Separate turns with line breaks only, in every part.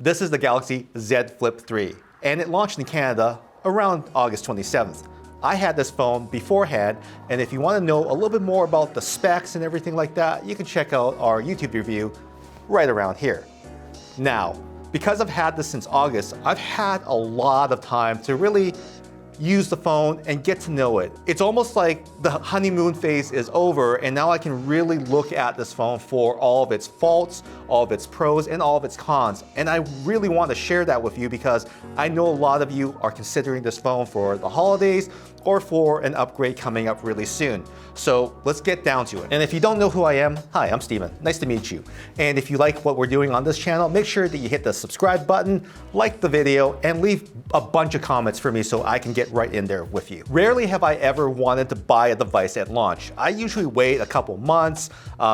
This is the Galaxy Z Flip 3, and it launched in Canada around August 27th. I had this phone beforehand, and if you want to know a little bit more about the specs and everything like that, you can check out our YouTube review right around here. Now, because I've had this since August, I've had a lot of time to really use the phone and get to know it. It's almost like the honeymoon phase is over, and now I can really look at this phone for all of its faults, all of its pros, and all of its cons. And I really want to share that with you because I know a lot of you are considering this phone for the holidays or for an upgrade coming up really soon. So let's get down to it. And if you don't know who I am, hi, I'm Steven. Nice to meet you. And if you like what we're doing on this channel, make sure that you hit the subscribe button, like the video, and leave a bunch of comments for me so I can get right in there with you. Rarely have I ever wanted to buy a device at launch. I usually wait a couple months,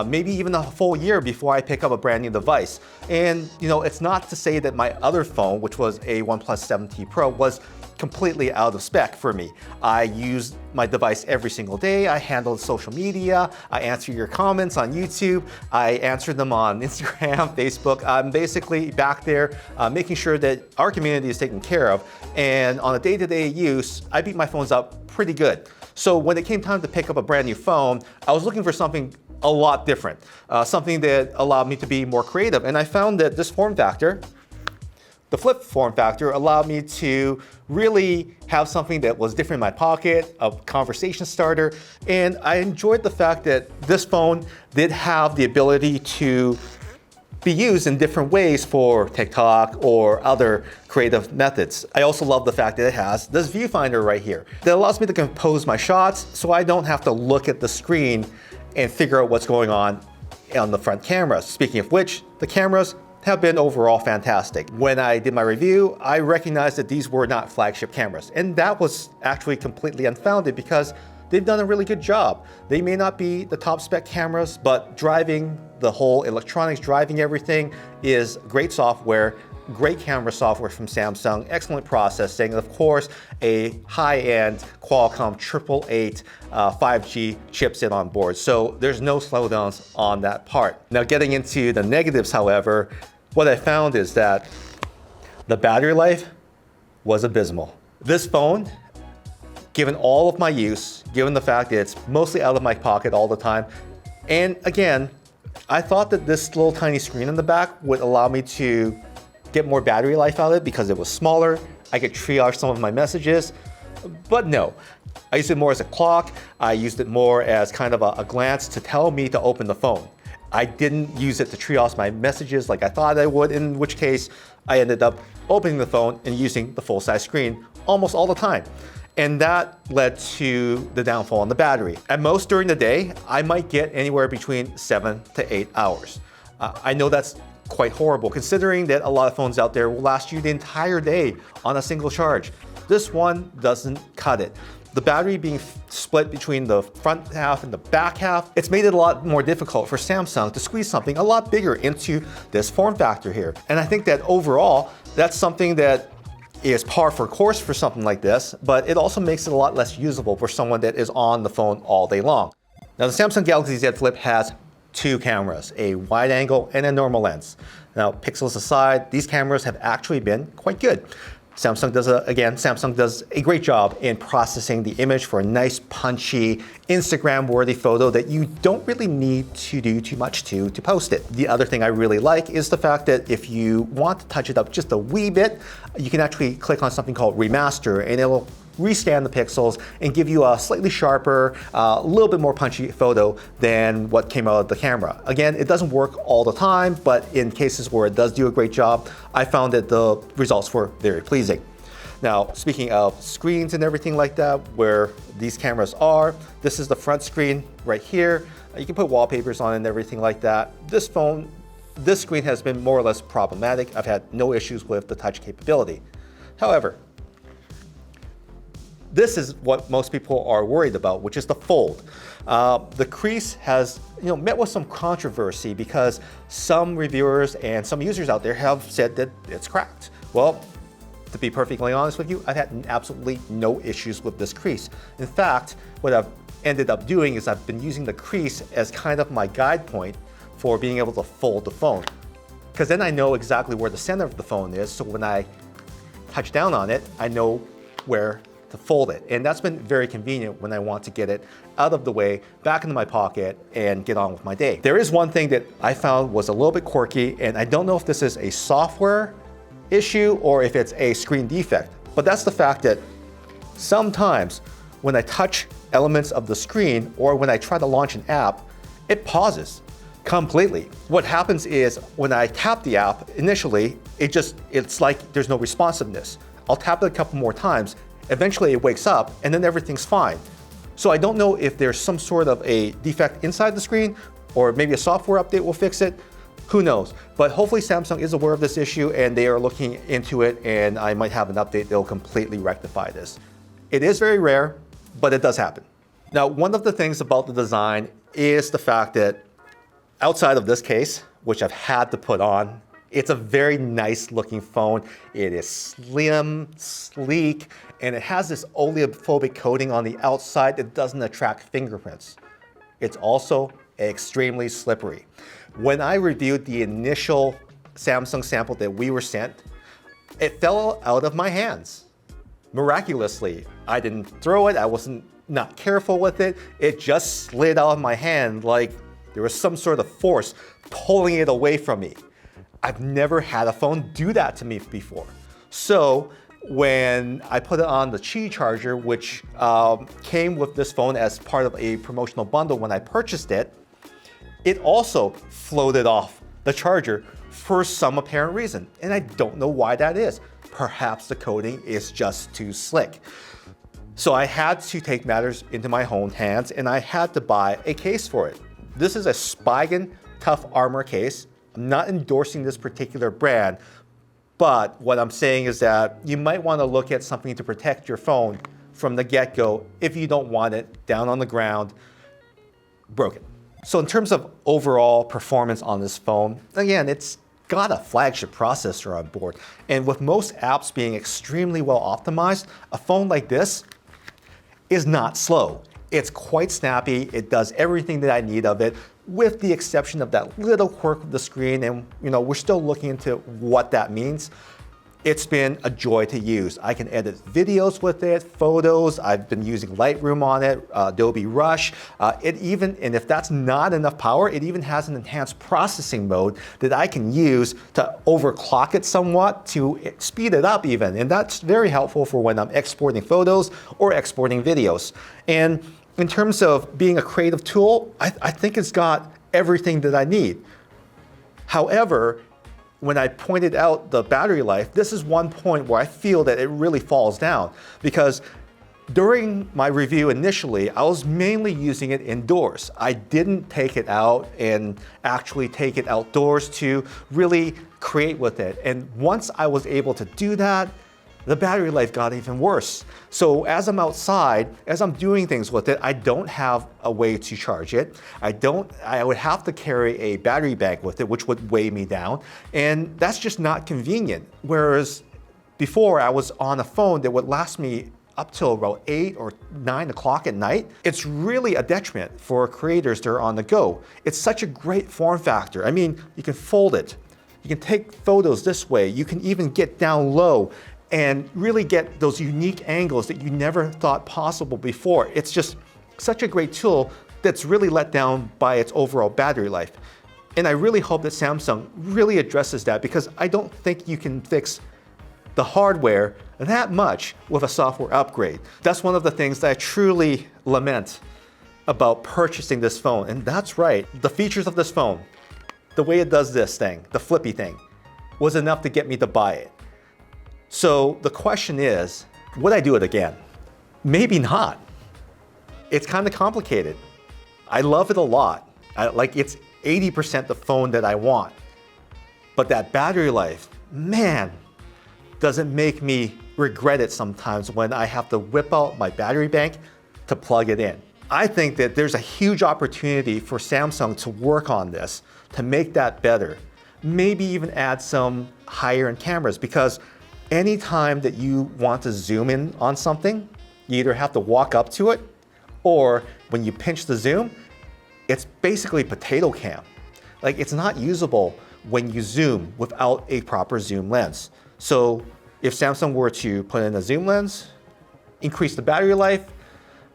maybe even a full year before I pick up a brand new device. And it's not to say that my other phone, which was a OnePlus 7T Pro, was completely out of spec for me. I use my device every single day. I handle social media. I answer your comments on YouTube. I answer them on Instagram, Facebook. I'm basically back there making sure that our community is taken care of. And on a day-to-day use, I beat my phones up pretty good. So when it came time to pick up a brand new phone, I was looking for something a lot different, something that allowed me to be more creative. And I found that this form factor, the Flip form factor, allowed me to really have something that was different in my pocket, a conversation starter, and I enjoyed the fact that this phone did have the ability to be used in different ways for TikTok or other creative methods. I also love the fact that it has this viewfinder right here that allows me to compose my shots so I don't have to look at the screen and figure out what's going on the front camera. Speaking of which, the cameras have been overall fantastic. When I did my review, I recognized that these were not flagship cameras, and that was actually completely unfounded because they've done a really good job. They may not be the top spec cameras, but driving the whole electronics, driving everything is great software, great camera software from Samsung, excellent processing, and of course, a high-end Qualcomm 888 5G chipset on board. So there's no slowdowns on that part. Now getting into the negatives, however, what I found is that the battery life was abysmal. This phone, given all of my use, given the fact that it's mostly out of my pocket all the time, and again, I thought that this little tiny screen in the back would allow me to get more battery life out of it because it was smaller. I could triage some of my messages, but no. I used it more as a clock. I used it more as kind of a glance to tell me to open the phone. I didn't use it to triage my messages like I thought I would, in which case I ended up opening the phone and using the full-size screen almost all the time. And that led to the downfall on the battery. At most during the day, I might get anywhere between 7 to 8 hours. I know that's quite horrible considering that a lot of phones out there will last you the entire day on a single charge. This one doesn't cut it. The battery being split between the front half and the back half, it's made it a lot more difficult for Samsung to squeeze something a lot bigger into this form factor here. And I think that overall, that's something that is par for course for something like this, but it also makes it a lot less usable for someone that is on the phone all day long. Now the Samsung Galaxy Z Flip has two cameras, a wide angle and a normal lens. Now pixels aside, these cameras have actually been quite good. Samsung does a great job in processing the image for a nice, punchy, Instagram-worthy photo that you don't really need to do too much to post it. The other thing I really like is the fact that if you want to touch it up just a wee bit, you can actually click on something called Remaster, and it'll rescan the pixels and give you a slightly sharper, a little bit more punchy photo than what came out of the camera. Again, it doesn't work all the time, but in cases where it does do a great job, I found that the results were very pleasing. Now, speaking of screens and everything like that, where these cameras are, this is the front screen right here. You can put wallpapers on it and everything like that. This screen has been more or less problematic. I've had no issues with the touch capability. However, this is what most people are worried about, which is the fold. The crease has met with some controversy because some reviewers and some users out there have said that it's cracked. Well, to be perfectly honest with you, I've had absolutely no issues with this crease. In fact, what I've ended up doing is I've been using the crease as kind of my guide point for being able to fold the phone. because then I know exactly where the center of the phone is. So when I touch down on it, I know where to fold it. And that's been very convenient when I want to get it out of the way, back into my pocket, and get on with my day. There is one thing that I found was a little bit quirky, and I don't know if this is a software issue or if it's a screen defect, but that's the fact that sometimes when I touch elements of the screen or when I try to launch an app, it pauses completely. What happens is when I tap the app initially, it's like there's no responsiveness. I'll tap it a couple more times, eventually it wakes up, and then everything's fine. So I don't know if there's some sort of a defect inside the screen or maybe a software update will fix it. Who knows? But hopefully Samsung is aware of this issue and they are looking into it, and I might have an update that will completely rectify this. It is very rare, but it does happen. Now, one of the things about the design is the fact that outside of this case, which I've had to put on, it's a very nice looking phone. It is slim, sleek, and it has this oleophobic coating on the outside that doesn't attract fingerprints. It's also extremely slippery. When I reviewed the initial Samsung sample that we were sent, it fell out of my hands. Miraculously, I didn't throw it, I wasn't not careful with it, it just slid out of my hand like there was some sort of force pulling it away from me. I've never had a phone do that to me before. So when I put it on the Qi charger, which came with this phone as part of a promotional bundle when I purchased it, it also floated off the charger for some apparent reason. And I don't know why that is. Perhaps the coating is just too slick. So I had to take matters into my own hands and I had to buy a case for it. This is a Spigen Tough Armor case. I'm not endorsing this particular brand, but what I'm saying is that you might want to look at something to protect your phone from the get-go if you don't want it down on the ground, broken. So in terms of overall performance on this phone, again, it's got a flagship processor on board. And with most apps being extremely well optimized, a phone like this is not slow. It's quite snappy. It does everything that I need of it, with the exception of that little quirk of the screen. And we're still looking into what that means. It's been a joy to use. I can edit videos with it, photos. I've been using Lightroom on it, Adobe Rush. And if that's not enough power, it even has an enhanced processing mode that I can use to overclock it somewhat to speed it up even. And that's very helpful for when I'm exporting photos or exporting videos. And in terms of being a creative tool, I think it's got everything that I need. However, when I pointed out the battery life, this is one point where I feel that it really falls down, because during my review initially, I was mainly using it indoors. I didn't take it out and actually take it outdoors to really create with it. And once I was able to do that, the battery life got even worse. So as I'm outside, as I'm doing things with it, I don't have a way to charge it. I would have to carry a battery bank with it, which would weigh me down. And that's just not convenient. Whereas before I was on a phone that would last me up till about 8 or 9 o'clock at night. It's really a detriment for creators that are on the go. It's such a great form factor. I mean, you can fold it. You can take photos this way. You can even get down low and really get those unique angles that you never thought possible before. It's just such a great tool that's really let down by its overall battery life. And I really hope that Samsung really addresses that, because I don't think you can fix the hardware that much with a software upgrade. That's one of the things that I truly lament about purchasing this phone. And that's right, the features of this phone, the way it does this thing, the flippy thing, was enough to get me to buy it. So the question is, would I do it again? Maybe not. It's kind of complicated. I love it a lot. It's 80% the phone that I want. But that battery life, man, does it make me regret it sometimes when I have to whip out my battery bank to plug it in. I think that there's a huge opportunity for Samsung to work on this, to make that better. Maybe even add some higher-end cameras, because anytime that you want to zoom in on something, you either have to walk up to it, or when you pinch the zoom, it's basically potato cam. Like, it's not usable when you zoom without a proper zoom lens. So if Samsung were to put in a zoom lens, increase the battery life,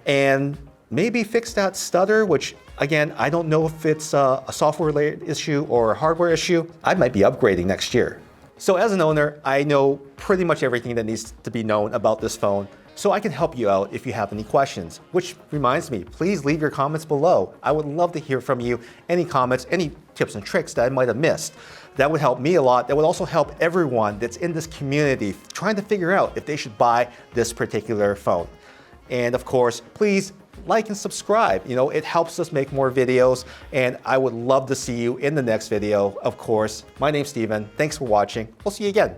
and maybe fix that stutter, which again, I don't know if it's a software-related issue or a hardware issue, I might be upgrading next year. So as an owner, I know pretty much everything that needs to be known about this phone, so I can help you out if you have any questions. Which reminds me, please leave your comments below. I would love to hear from you. Any comments, any tips and tricks that I might have missed. That would help me a lot. That would also help everyone that's in this community trying to figure out if they should buy this particular phone. And of course, please like and subscribe. You know, it helps us make more videos, and I would love to see you in the next video. Of course, my name's Steven. Thanks for watching. We'll see you again.